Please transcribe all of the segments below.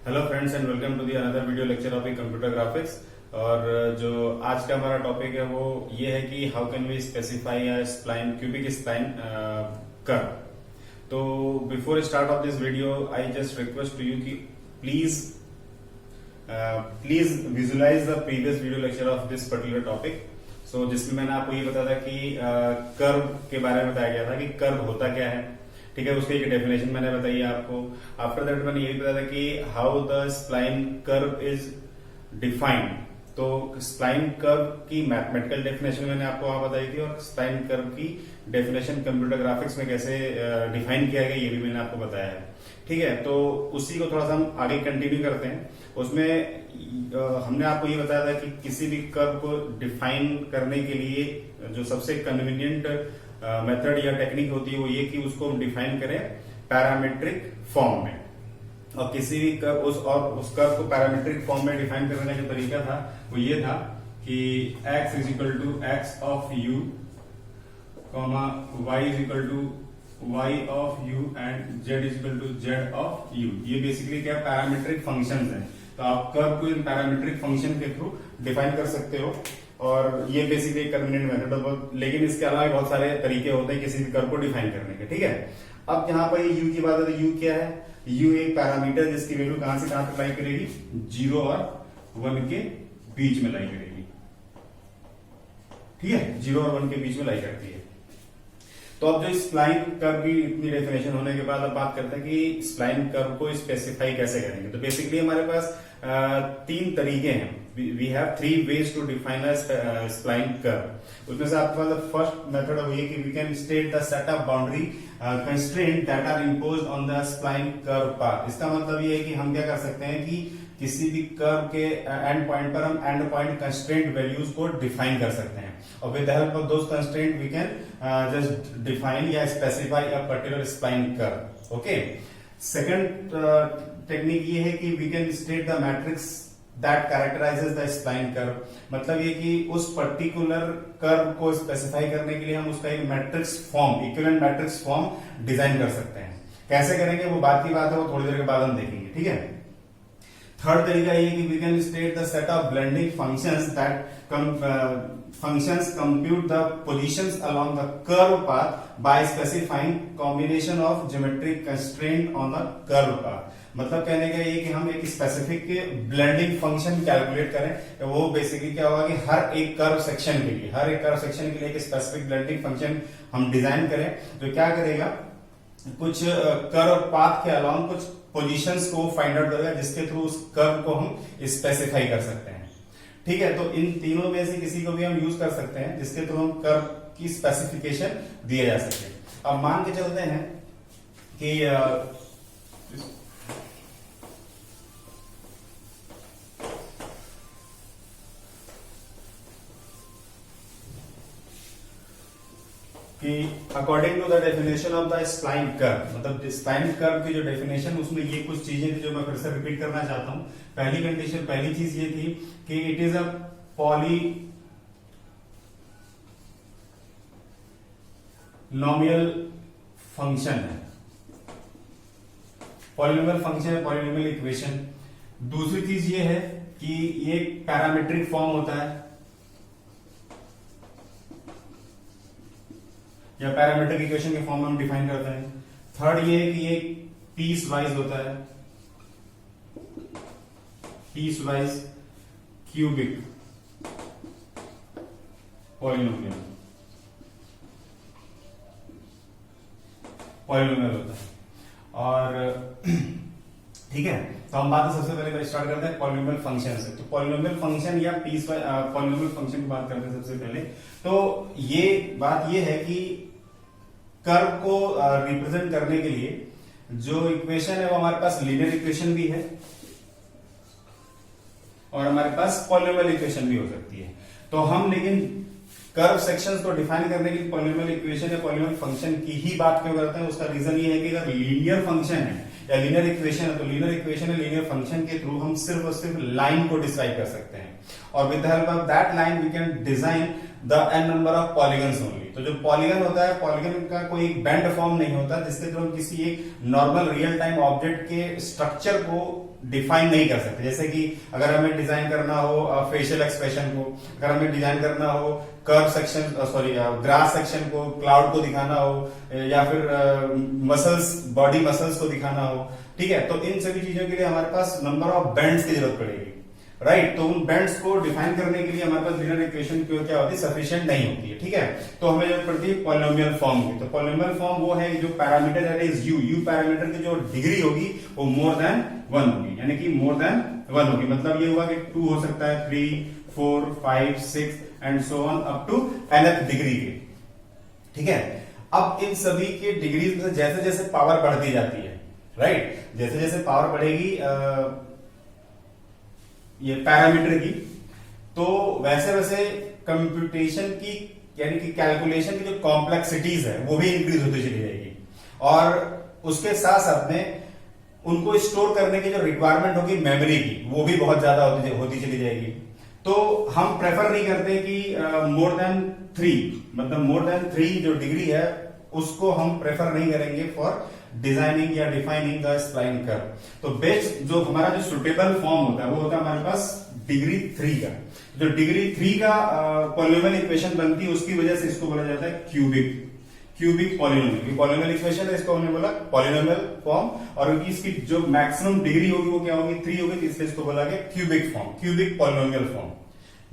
Hello friends and welcome to the another video lecture of computer graphics. और जो आज का हमारा टॉपिक है वो ये है कि how can we specify a spline cubic spline curve. तो before start of this video I just request to you कि please please visualise the previous video lecture of this particular topic. So जिसमें मैंने आपको ये बताया था कि curve के बारे में बताया गया था कि कर्व होता क्या है, ठीक है। उसकी एक डेफिनेशन मैंने बताई आपको। आफ्टर दैट मैंने ये भी बताया था कि how the spline curve is defined. तो स्प्लाइन कर्व की मैथमेटिकल डेफिनेशन मैंने आपको वहां बताई थी, और स्प्लाइन कर्व की डेफिनेशन कंप्यूटर ग्राफिक्स में कैसे डिफाइन किया गया ये भी मैंने आपको बताया है, ठीक है। तो उसी को थोड़ा सा हम आगे कंटिन्यू करते हैं। उसमें हमने आपको ये बताया था कि किसी भी कर्व को डिफाइन करने के लिए जो सबसे कन्वीनियंट मेथड या टेक्निक होती है वो ये कि उसको हम डिफाइन करें पैरामीट्रिक फॉर्म में। और किसी भी कर्व उस कर्व को पैरामीट्रिक फॉर्म में डिफाइन करने का जो तरीका था वो ये था कि x is equal to X of u, y is equal to y of u and z is equal to z of u। ये बेसिकली क्या पैरामीट्रिक फंक्शंस हैं। तो आप कर्व को इन पैरामीट्रिक फंक्शन के थ्रू डिफाइन कर सकते हो, और ये बेसिकली कन्वीनियंट मेथड है। लेकिन इसके अलावा बहुत सारे तरीके होते हैं किसी भी कर्व को डिफाइन करने के, ठीक है। अब यहाँ पर u की बात है तो u क्या है? u एक पैरामीटर जिसकी वैल्यू कहां से कहां तक लाई करेगी, 0 और 1 के बीच में लाई करेगी, ठीक है। 0 और 1 के बीच में लाई करती है। तो अब जो स्प्लाइन कर्व की इतनी डेफिनेशन होने के बाद अब बात करते हैं कि स्प्लाइन कर्व को स्पेसिफाई कैसे करेंगे। तो बेसिकली हमारे पास तीन तरीके हैं। We have three ways to define a spline curve. उसमें से आपके पास फर्स्ट मेथड है ये कि we can state the set of boundary constraint that are imposed on the spline curve path. इसका मतलब ये है कि हम क्या कर सकते हैं कि किसी भी कर्व के एंड पॉइंट पर हम एंड पॉइंट कंस्ट्रेंट वैल्यूज को डिफाइन कर सकते हैं, और with the help of those constraint we can just define या specify a particular spline curve. Okay, second technique ये है कि we can state the matrix that characterises the spline curve. मतलब ये कि उस पर्टिकुलर कर्व को स्पेसिफाई करने के लिए हम उसका एक matrix form, equivalent matrix form design कर सकते हैं। कैसे करेंगे वो बात की बात है, वो थोड़ी देर के बाद हम देखेंगे, ठीक है। थर्ड तरीका ये कि we can state the set of blending functions that functions compute the positions along the curve path by specifying combination of geometric constraint on the curve path। मतलब कहने का ये कि हम एक स्पेसिफिक ब्लेंडिंग फंक्शन कैलकुलेट करें। वो basically क्या होगा कि हर एक कर्व सेक्शन के लिए एक स्पेसिफिक ब्लेंडिंग फंक्शन हम डिजाइन करें जो क्या करेगा, कुछ कर्व पाथ के अलावा कुछ पोजीशंस को फाइंड आउट करेगा जिसके थ्रू उस कर्व को हम स्पेसिफाई कर सकते हैं, ठीक है। तो इन तीनों में से किसी को भी हम यूज कर सकते हैं जिसके थ्रू हम कर्व की स्पेसिफिकेशन दिए जा सके। अब मान के चलते हैं कि according to the definition of the spline curve, मतलब स्प्लाइन कर्व की जो डेफिनेशन उसमें ये कुछ चीजें थी जो मैं फिर से रिपीट करना चाहता हूं। पहली चीज ये थी कि it is a polynomial function है, पॉलिनोमियल फंक्शन है, पॉलिनोमियल इक्वेशन। दूसरी चीज ये है कि ये पैरामीट्रिक फॉर्म होता है या पैरामीट्रिक इक्वेशन के फॉर्म में हम डिफाइन करते हैं। थर्ड ये है कि ये पीस वाइज होता है, पीस वाइज क्यूबिक पॉलिनोमियल होता है। और ठीक है, तो हम बात सबसे पहले स्टार्ट करते हैं पॉलिनोमियल फंक्शन से। तो पॉलिनोमियल फंक्शन या पीस पॉलिनोमियल फंक्शन की बात करते हैं सबसे पहले। तो ये बात ये है कि कर्व को रिप्रेजेंट करने के लिए जो इक्वेशन है वो हमारे पास लीनियर इक्वेशन भी है और हमारे पास पॉलिनोमियल इक्वेशन भी हो सकती है। तो हम लेकिन कर्व सेक्शंस को डिफाइन करने के लिए पॉलिनोमियल इक्वेशन या पॉलिनोमियल फंक्शन की ही बात क्यों करते हैं, उसका रीजन ये है कि अगर लीनियर फंक्शन है या लीनियर इक्वेशन है तो लीनियर इक्वेशन या लीनियर फंक्शन के थ्रू हम सिर्फ और सिर्फ लाइन को डिस्क्राइब कर सकते हैं, और with the help of that line we can design the n number of polygons only. तो जो पॉलीगन होता है, पॉलीगन का कोई एक बैंड फॉर्म नहीं होता जिसके थ्रू हम किसी एक नॉर्मल रियल टाइम ऑब्जेक्ट के स्ट्रक्चर को डिफाइन नहीं कर सकते। जैसे कि अगर हमें डिजाइन करना हो फेशियल एक्सप्रेशन को, अगर हमें डिजाइन करना हो curve section, sorry grass section को, क्लाउड को दिखाना हो, या फिर मसल्स, बॉडी मसल्स को दिखाना हो, ठीक है, तो इन सभी चीजों के लिए हमारे पास नंबर ऑफ बेंड्स की जरूरत पड़ेगी, राइट। तो उन बेंड्स को डिफाइन करने के लिए हमारे पास लीनियर इक्वेशन क्या होती है, सफिशिएंट नहीं होती है, ठीक है। तो हमें जरूरत पड़ती है पॉलिनोमियल फॉर्म की। तो पॉलिनोमियल फॉर्म वो है जो पैरामीटर इज यू पैरामीटर की जो डिग्री होगी वो मोर देन 1 होगी, यानी कि मोर देन 1 होगी। मतलब ये हुआ कि 2 हो सकता है, 3, 4, 5, 6 and so on up to nth degree के, ठीक है। अब इन सभी के डिग्री में जैसे जैसे पावर बढ़ती जाती है, राइट, जैसे जैसे पावर बढ़ेगी ये पैरामीटर की, तो वैसे वैसे कंप्यूटेशन की यानी कि कैलकुलेशन की जो कॉम्प्लेक्सिटीज है वो भी इंक्रीज होती चली जाएगी, और उसके साथ साथ में उनको स्टोर करने की जो रिक्वायरमेंट होगी मेमोरी की वो भी बहुत ज्यादा होती चली जाएगी। तो हम प्रेफर नहीं करते कि मोर देन 3, मतलब मोर देन 3 जो डिग्री है उसको हम प्रेफर नहीं करेंगे फॉर डिजाइनिंग या डिफाइनिंग द स्प्लाइन कर्व। तो बेस्ट जो हमारा जो सुटेबल फॉर्म होता है वो होता है हमारे पास डिग्री 3 का। जो डिग्री 3 का पॉलिनोमियल इक्वेशन बनती है उसकी वजह से इसको बोला जाता है क्यूबिक पॉलिनोमियल। पॉलिनोमियल इक्वेशन है, इसको हमने बोला पॉलिनोमियल फॉर्म, और इसकी जो मैक्सिमम डिग्री होगी वो क्या होगी, 3 होगी, इसलिए इसको बोला गया cubic form, cubic polynomial form.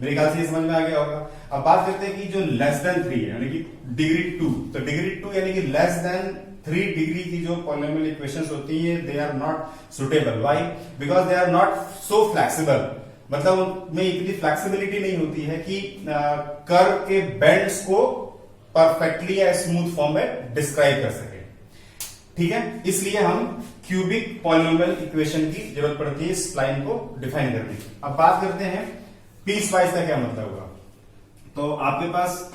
मेरे ख्याल से ये समझ में आ गया होगा। अब बात करते हैं कि जो लेस देन 3 है यानी कि डिग्री 2, तो डिग्री 2 यानी कि लेस देन 3 डिग्री की जो पॉलिनोमियल इक्वेशंस होती है they are not suitable. Why? Because they are not so flexible, मतलब उनमें इतनी फ्लेक्सिबिलिटी नहीं होती है कि कर्व के बेंड्स को परफेक्टली या स्मूथ फॉर्म में डिस्क्राइब कर सके, ठीक है। इसलिए हम क्यूबिक पॉलिनोमियल इक्वेशन की जरूरत पड़ती है स्प्लाइन को डिफाइन करने की। अब बात करते हैं पीस वाइज का क्या मतलब होगा। तो आपके पास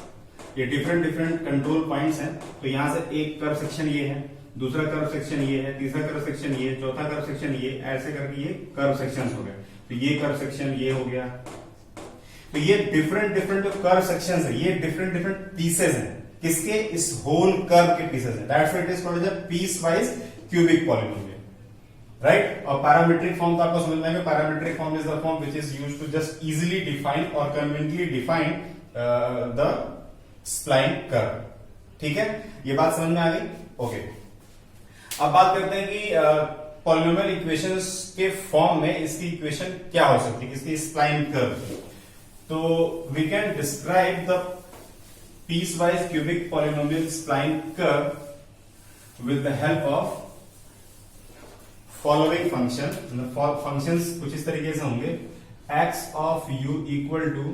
ये डिफरेंट कंट्रोल पॉइंट्स हैं। तो यहां से एक कर्व सेक्शन ये है, दूसरा कर्व सेक्शन ये है, तीसरा कर्व सेक्शन ये, चौथा कर्व सेक्शन ये, ऐसे करके ये कर्व सेक्शंस हो गए। तो ये कर्व सेक्शन ये हो गया। तो ये डिफरेंट जो कर्व सेक्शंस है ये डिफरेंट पीसेस हैं, किसके, इस होल कर्व के पीसेस हैं। That's why it is called as piece wise cubic polynomial, right. और पैरामीट्रिक फॉर्म तो आपको समझ में आएगा। Parametric form is the form which is used to just easily define और conveniently define the spline curve, ठीक है। ये बात समझ में आ गई, ओके। अब बात करते हैं कि पॉलिनोमियल इक्वेशंस के फॉर्म में इसकी इक्वेशन क्या हो सकती है, इसकी स्प्लाइन कर्व। तो we can describe the piece wise cubic polynomial spline curve with the help of following function. Functions कुछ इस तरीके से होंगे, x ऑफ u equal to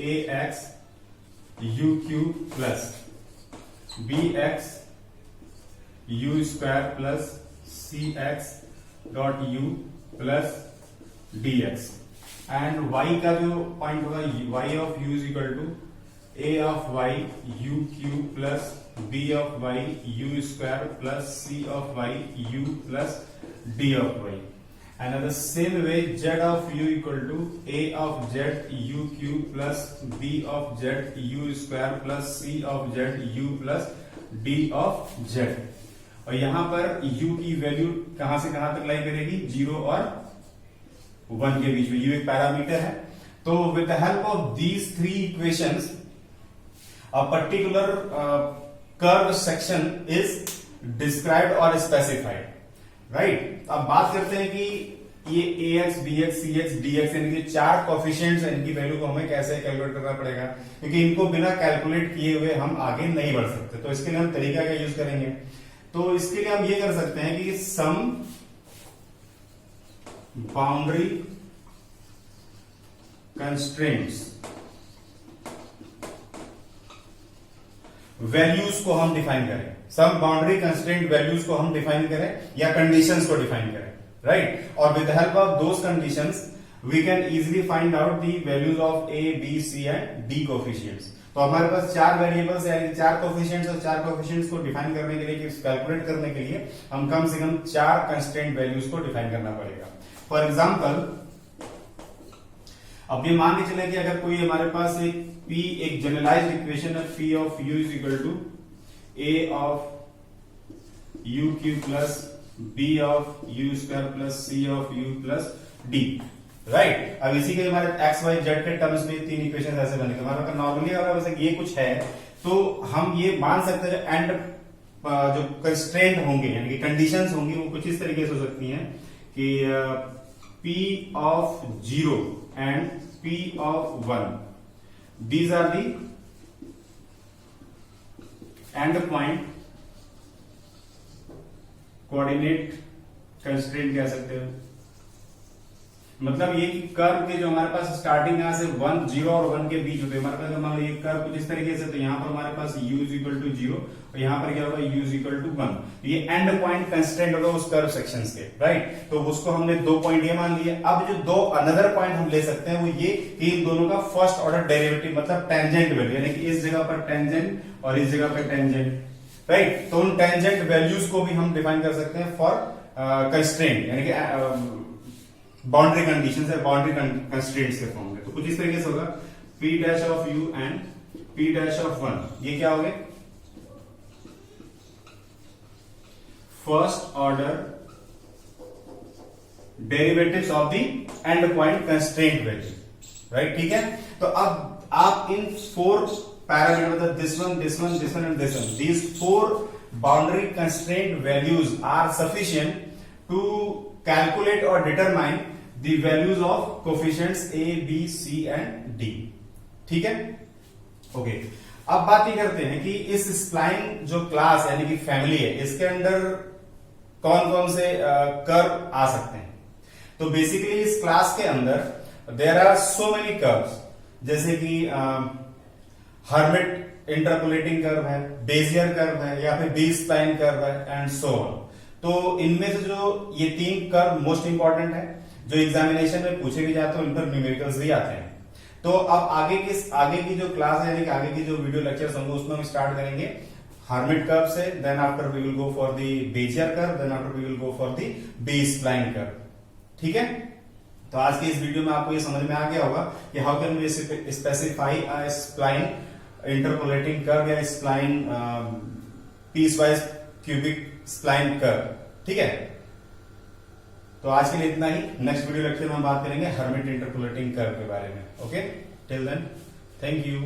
ax u cube plus bx u square plus cx dot u plus dx, and y का जो point होगा y of u is equal to a of y u cube plus b of y u square plus c of y u plus d of y, and in the same way z of u equal to a of z u cube plus b of z u square plus c of z u plus d of z। और यहां पर u की value कहां से कहां तक लाई करेगी, 0 और 1 के बीच में। u एक पैरामीटर है। तो with the help of these 3 equations a particular curve section is described और स्पेसिफाइड, राइट। अब बात करते हैं कि ये ax, bx, cx, dx यानी 4 कोफिशिएंट्स हैं, इनकी वैल्यू को हमें कैसे कैलकुलेट करना पड़ेगा, क्योंकि इनको बिना कैलकुलेट किए हुए हम आगे नहीं बढ़ सकते। तो इसके लिए हम तरीका क्या यूज करेंगे, तो इसके लिए हम ये कर सकते हैं कि सम बाउंड्री कंस्ट्रेंट्स वैल्यूज को हम डिफाइन करें, सम बाउंड्री कंस्ट्रेंट वैल्यूज को हम डिफाइन करें या कंडीशंस को डिफाइन करें, राइट। और with the help of those conditions we can easily find out the values of a, b, c and d coefficients. तो हमारे पास 4 वेरिएबल्स यानी 4 कोफिशिएंट्स और 4 कोफिशिएंट्स को डिफाइन करने के लिए, कैलकुलेट करने के लिए हम कम से कम 4 कंस्ट्रेंट वैल्यूज को डिफाइन करना पड़ेगा। फॉर एग्जाम्पल, अब ये मान के चले कि अगर कोई हमारे पास एक जनरलाइज्ड इक्वेशन है, p of u is equal to a of u cube plus B of u square plus C of u plus D, right. अब इसी के हमारे एक्स वाई जेड के टर्म्स में तीन इक्वेशन ऐसे बनेंगे। हमारा नॉर्मली अगर वैसे ये कुछ है तो हम ये मान सकते हैं जो एंड जो कंस्ट्रेंट होंगे यानी कि कंडीशंस होंगी वो कुछ इस तरीके से हो सकती हैं कि P of 0 and P of 1, these are the end point coordinate constraint कह सकते हो। मतलब ये कि कर्व के जो हमारे पास स्टार्टिंग यहां से 1 0 और 1 के बीच होते हैं। हमारे पास मान लो ये कर्व कुछ इस तरीके से, तो यहाँ पर हमारे पास u इज इक्वल टू 0 और यहाँ पर क्या होगा u इज इक्वल टू 1। ये एंड पॉइंट कंस्ट्रेंट होगा उस कर्व सेक्शंस के, राइट। तो उसको हमने 2 पॉइंट ये मान लिए। अब जो दो अनदर पॉइंट हम ले सकते हैं वो ये कि इन दोनों का फर्स्ट ऑर्डर डेरिवेटिव मतलब टेंजेंट वैल्यू, यानी कि इस जगह पर टेंजेंट और इस जगह पर टेंजेंट, राइट। तो उन टेंजेंट वैल्यूज को भी हम डिफाइन कर सकते हैं फॉर कंस्ट्रेंट यानी कि बाउंड्री कंडीशन है, बाउंड्री कंस्ट्रेंट्स के फॉर्म में। तो कुछ इस तरीके से होगा P dash of U and P dash of 1, ये क्या हो गए first order derivatives of the end point constraint value, right, ठीक है। तो अब आप इन 4 पैरामीटर मतलब this one and this one, these 4 boundary constraint values are sufficient to calculate or determine the values of coefficients A, B, C and D, ठीक है, okay. अब बात ये करते हैं कि इस स्प्लाइन जो क्लास यानी कि फैमिली है इसके अंदर कौन कौन से कर्व आ सकते हैं। तो बेसिकली इस क्लास के अंदर there are so many curves, जैसे कि हर्मिट इंटरपोलेटिंग कर्व है, बेजियर कर्व है या फिर बी स्प्लाइन कर्व है एंड सो ऑन। तो इनमें से जो ये 3 कर्व मोस्ट इंपॉर्टेंट है जो एग्जामिनेशन में पूछे भी जाते हैं, उन पर न्यूमेरिकल्स भी आते हैं। तो अब आगे की जो क्लास है यानी कि आगे की जो वीडियो लेक्चर्स होंगे उसमें हम स्टार्ट करेंगे हर्मिट कर्व से, then after we will go for the Bezier curve, then after we will go for the B spline curve, ठीक है। तो आज की इस वीडियो में आपको ये समझ में आ गया होगा कि how can we specify a spline interpolating curve या spline piece wise cubic spline curve, ठीक है। तो आज के लिए इतना ही। नेक्स्ट वीडियो लेक्चर में हम बात करेंगे हर्मिट इंटरपोलेटिंग कर्व के बारे में। Okay, till then thank you.